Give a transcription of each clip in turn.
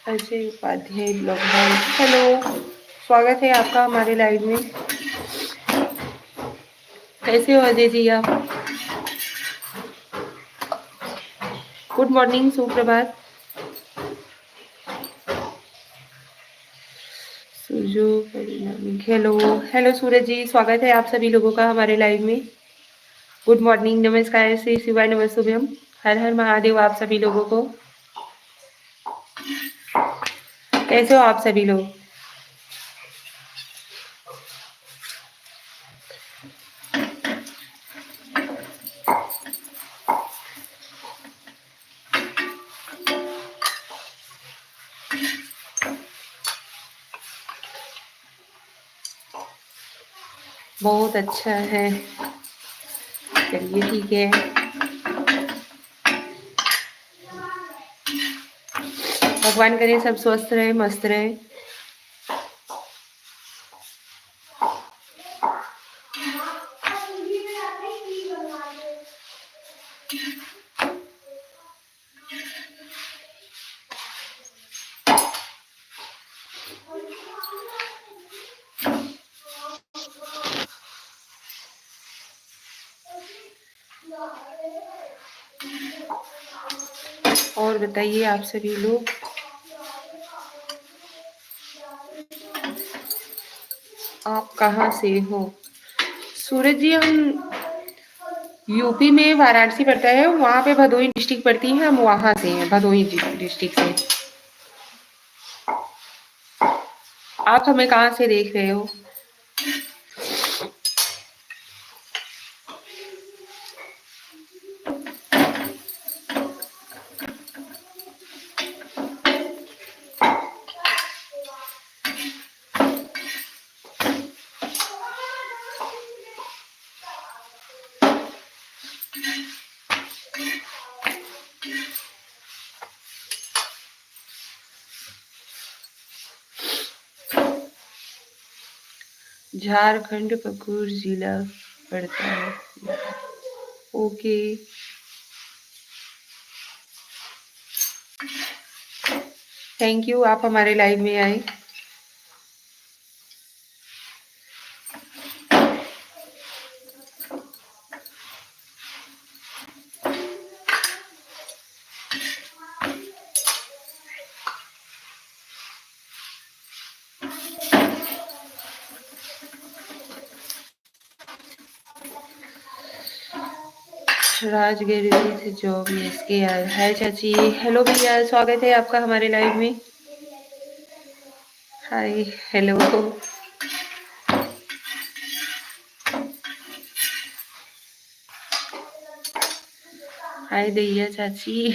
Ajay Upadhyay blog house. Hello, स्वागत है आपका हमारे लाइव में। कैसे हो अजय जी आप? गुड मॉर्निंग, सुप्रभात। सुजो हेलो हेलो सूरज जी, स्वागत है आप सभी लोगों का हमारे लाइव में। गुड मॉर्निंग, नमस्कार, श्री शिवाय नमस्तुभ्यम। हर हर महादेव आप सभी लोगों को। कैसे हो आप सभी लोग? बहुत अच्छा है, चलिए ठीक है। भगवान करे सब स्वस्थ रहे, मस्त रहे। और बताइए आप सभी लोग, आप कहाँ से हो? सूरज जी, हम यूपी में वाराणसी पड़ता है, वहाँ पे भदोही डिस्ट्रिक्ट पड़ती है, हम वहाँ से हैं, भदोही डिस्ट्रिक्ट से। आप हमें कहाँ से देख रहे हो? झारखंड पकुर जिला पड़ता है। ओके, थैंक यू, आप हमारे लाइव में आए। राजगिर से जॉब इसके यार है चाची। हेलो भैया, स्वागत है आपका हमारे लाइव में। हाय, हेलो। हाय दैया चाची।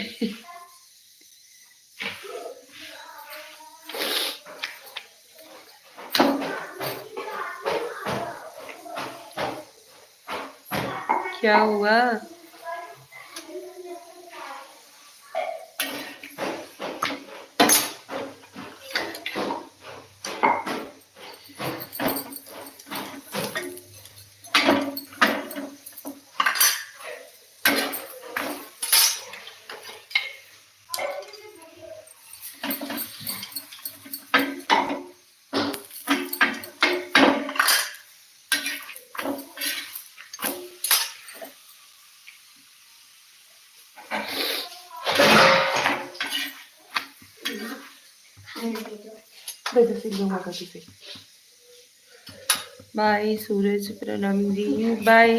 क्या हुआ? बाय सूरज, प्रणाम जी, बाय।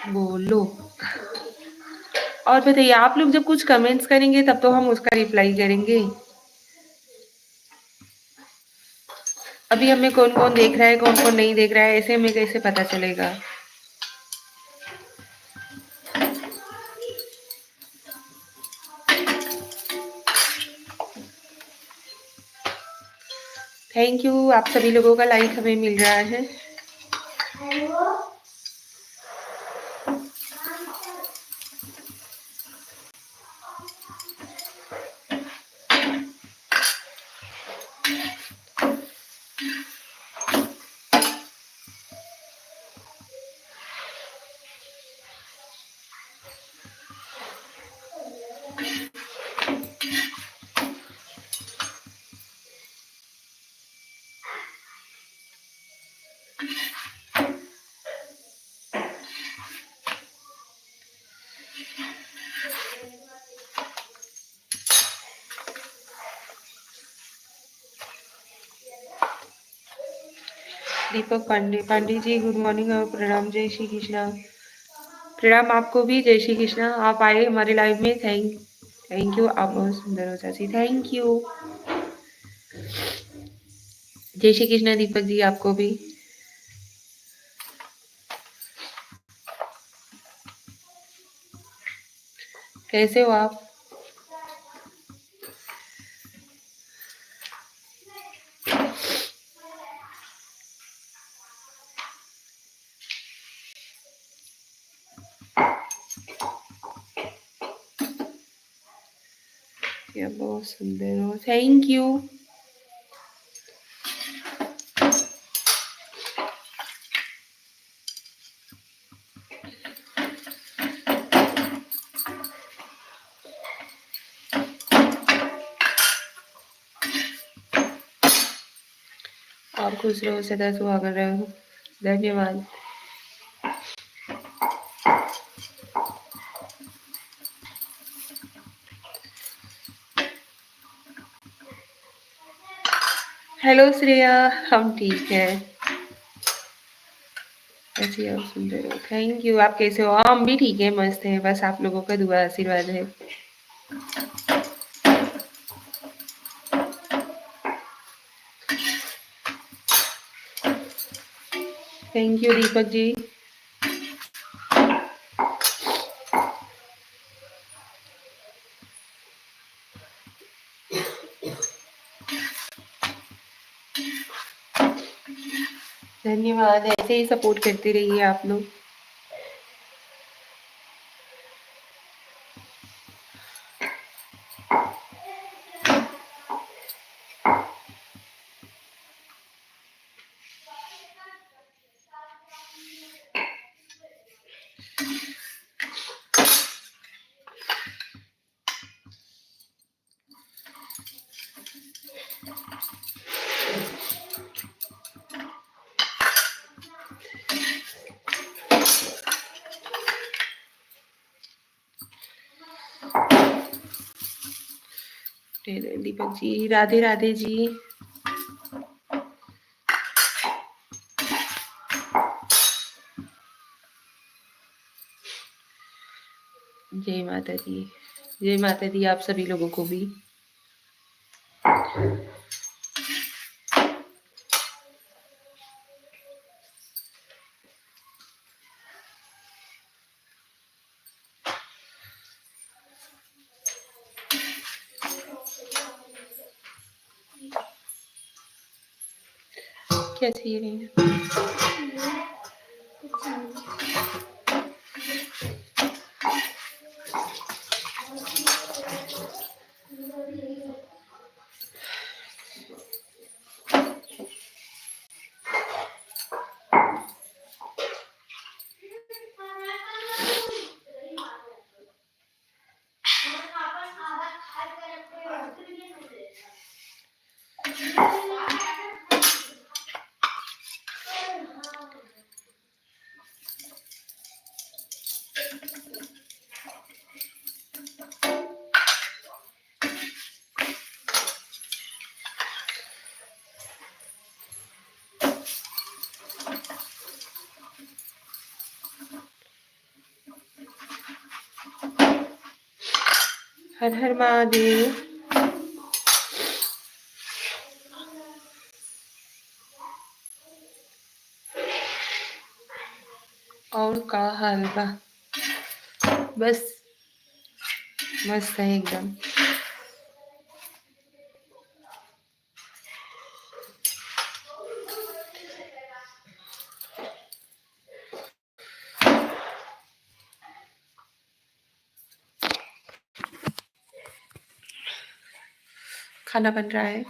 बोलो। और बताइए, आप लोग जब कुछ कमेंट्स करेंगे तब तो हम उसका रिप्लाई करेंगे। अभी हमें कौन कौन देख रहा है, कौन कौन नहीं देख रहा है, ऐसे हमें कैसे पता चलेगा? थैंक यू, आप सभी लोगों का लाइक हमें मिल रहा है। दीपक पांडे, पांडे जी गुड मॉर्निंग और प्रणाम, जय श्री कृष्णा। प्रणाम आपको भी, जय श्री कृष्णा। आप आए हमारे लाइव में, थैंक यू। आप बहुत सुंदर हो चाची, थैंक यू। जय श्री कृष्णा दीपक जी, आपको भी। कैसे हो आप? क्या बहुत सुंदर हो, थैंक यू। आप खुश रहो, सदा सुहागन रहो। धन्यवाद। हेलो श्रेया, हम ठीक है। ऐसे आप सुंदर हो, थैंक यू। आप कैसे हो? हम भी ठीक है, मस्त है। बस आप लोगों का दुआ आशीर्वाद है। Thank you Deepak ji. धन्यवाद, ऐसे ही सपोर्ट करते रहिए आप लोग। दीपक जी, राधे राधे जी। जय माता दी, जय माता दी आप सभी लोगों को भी। क्या चाहिए नहीं? हर हर महादेव। और का हाल बा? बस मस्त है एकदम। खाना बन रहा है।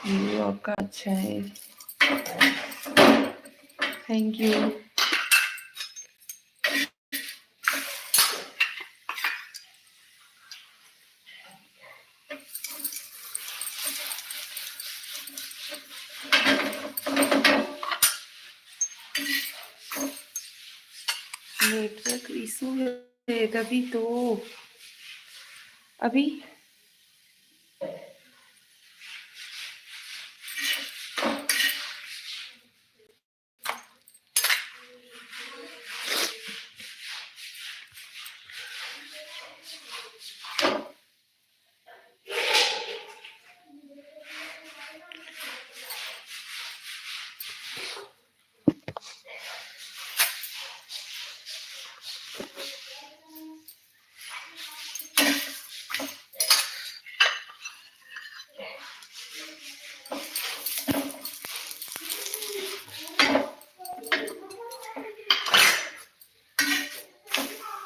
ये आपका अच्छा है, थैंक यू। नेटवर्क इशू है तभी तो अभी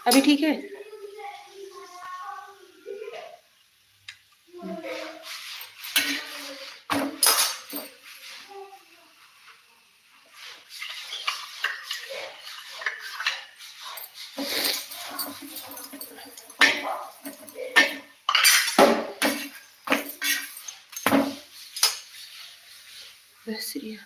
अभी ठीक है। बस रिया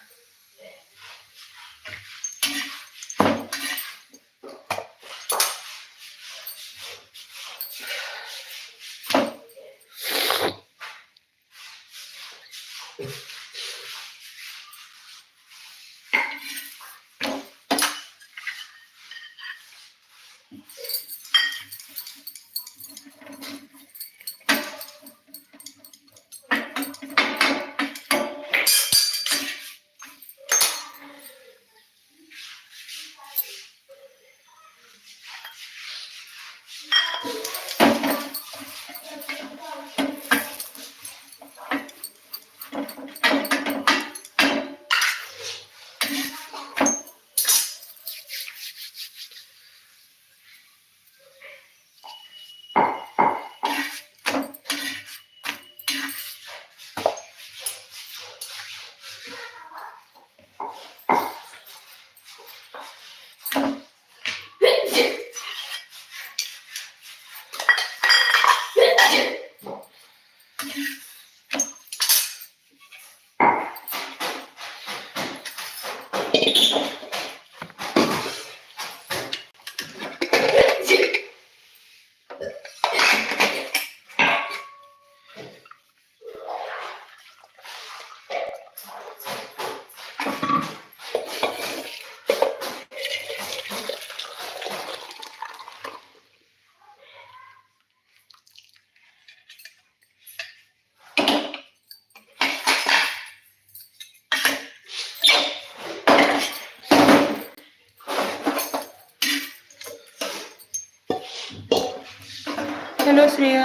हेलो श्रेया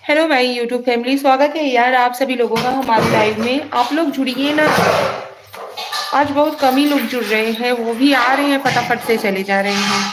हेलो भाई यूट्यूब फैमिली, स्वागत है यार आप सभी लोगों का हमारे लाइव में। आप लोग जुड़िए ना, आज बहुत कम ही लोग जुड़ रहे हैं, वो भी आ रहे हैं फटाफट से चले जा रहे हैं।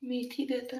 मेथी देता.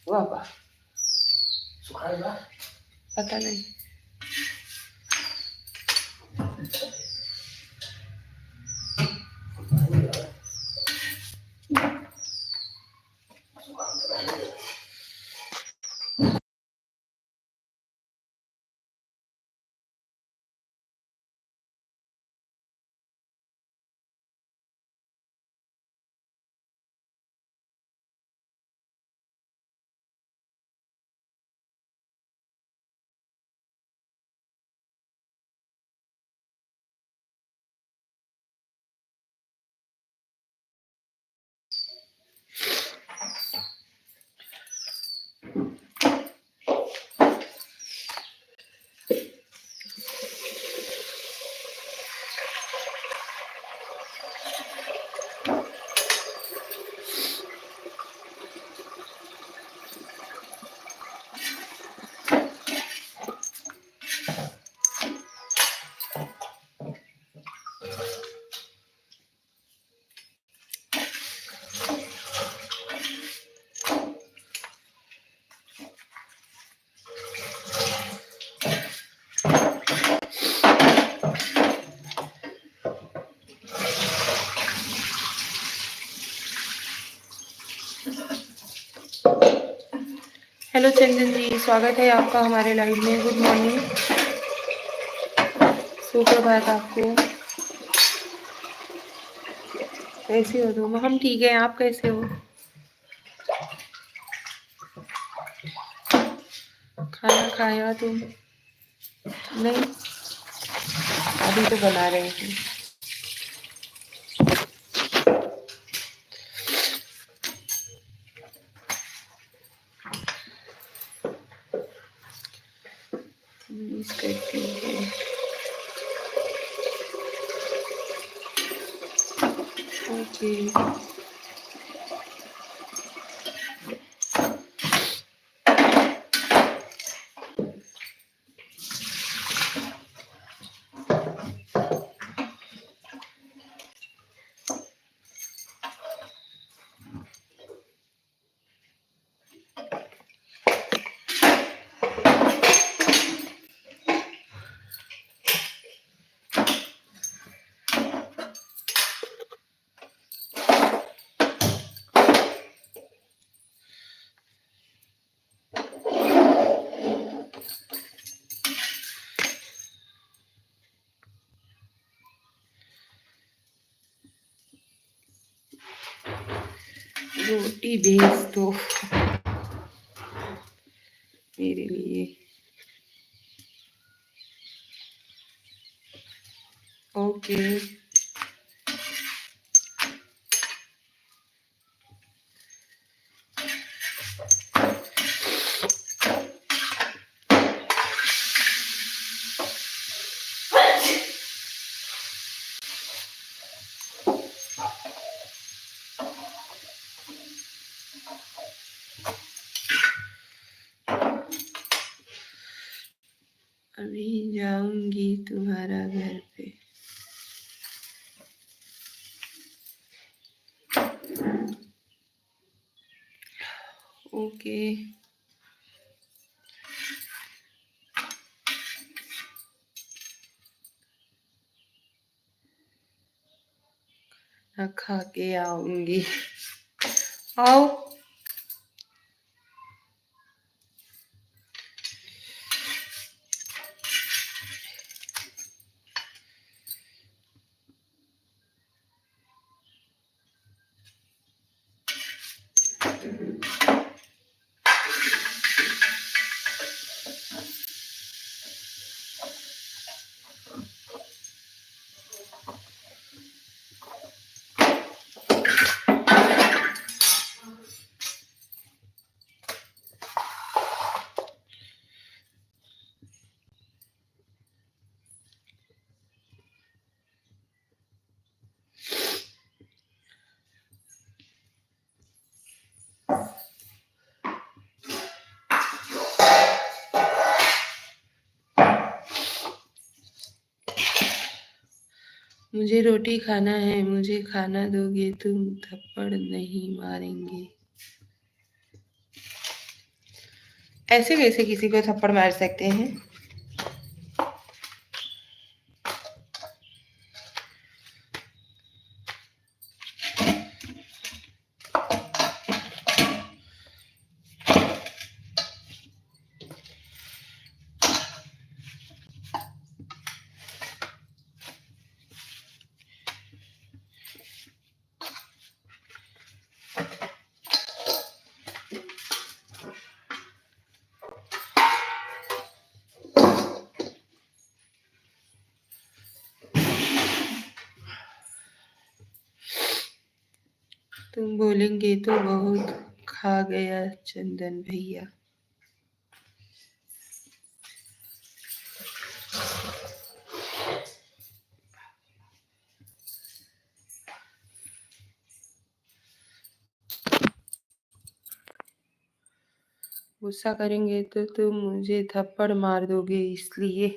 वाह, सुखाएगा पता नहीं. हेलो चंदन जी, स्वागत है आपका हमारे लाइव में। गुड मॉर्निंग, सुप्रभात आपको। कैसे हो तुम? हम ठीक है, आप कैसे हो? खाना खाया तुम? नहीं, अभी तो बना रहे हैं। मिस करती है। ओके, रोटी भेज दो मेरे लिए। ओके, अभी जाऊंगी तुम्हारा घर पे। ओके, ना खा के आऊंगी। आओ। मुझे रोटी खाना है, मुझे खाना दोगे तुम, थप्पड़ नहीं मारेंगे। ऐसे कैसे किसी को थप्पड़ मार सकते हैं? तुम बोलेंगे तो बहुत खा गया चंदन भैया। गुस्सा करेंगे तो तुम मुझे थप्पड़ मार दोगे, इसलिए।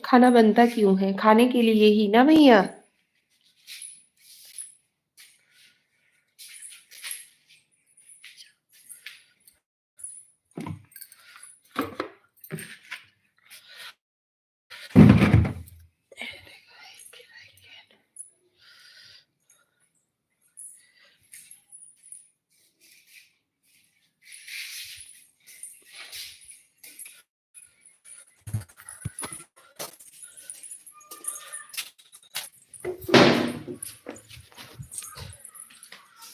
खाना बनता क्यों है? खाने के लिए ही ना भैया।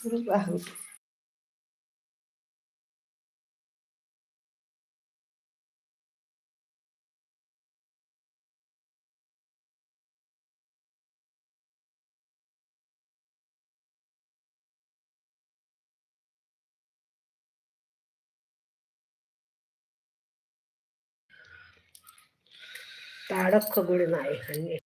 बहुत ताडक्क गुड नाही आणि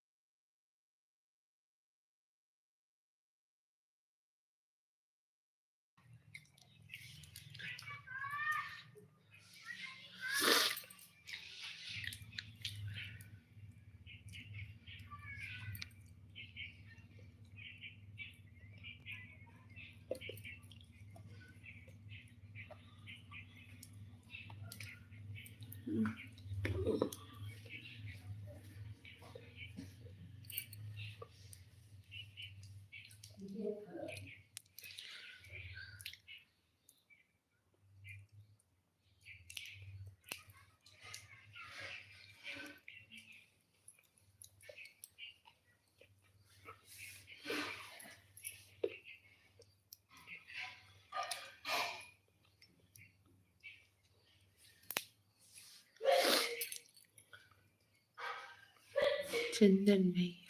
चंदन भाई